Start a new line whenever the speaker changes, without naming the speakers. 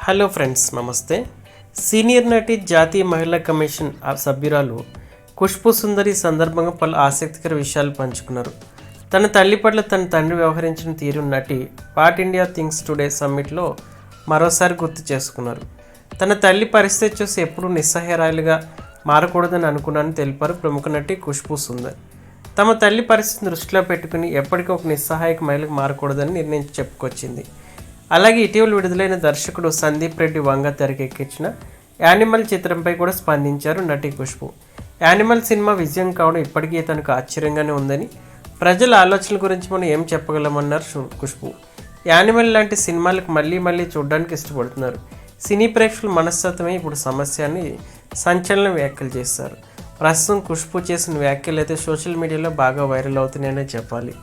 Hello friends, నమస్తే. Senior నటి జాతీయ మహిళా కమిషన్ సభ్యురాలు ఖుష్బూ సుందరి సందర్భంగా పలు ఆసక్తికర విషయాలు పంచుకున్నారు. తన తల్లి పట్ల తన తండ్రి వ్యవహరించిన తీరు నటి వాట్ ఇండియా థింగ్స్ టుడే సమ్మిట్లో మరోసారి గుర్తు చేసుకున్నారు. తన తల్లి పరిస్థితి చూసి ఎప్పుడూ నిస్సహాయురాలుగా మారకూడదని అనుకున్నానని తెలిపారు ప్రముఖ నటి ఖుష్బూ సుందరి. తమ తల్లి పరిస్థితిని దృష్టిలో పెట్టుకుని ఎప్పటికీ ఒక నిస్సహాయక మహిళకు మారకూడదని నిర్ణయించి చెప్పుకొచ్చింది. అలాగే ఇటీవల విడుదలైన దర్శకుడు సందీప్ రెడ్డి వంగ తెరకెక్కించిన యానిమల్ చిత్రంపై కూడా స్పందించారు నటి ఖుష్బూ. యానిమల్ సినిమా విజయం కావడం ఇప్పటికీ తనకు ఆశ్చర్యంగానే ఉందని, ప్రజల ఆలోచనల గురించి మనం ఏం చెప్పగలమన్నారు ఖుష్బూ. యానిమల్ లాంటి సినిమాలకు మళ్ళీ చూడడానికి ఇష్టపడుతున్నారు. సినీ ప్రేక్షకుల మనస్తత్వమే ఇప్పుడు సమస్య అని సంచలన వ్యాఖ్యలు చేశారు. ప్రస్తుతం ఖుష్బూ చేసిన వ్యాఖ్యలు అయితే సోషల్ మీడియాలో బాగా వైరల్ అవుతున్నాయనే చెప్పాలి.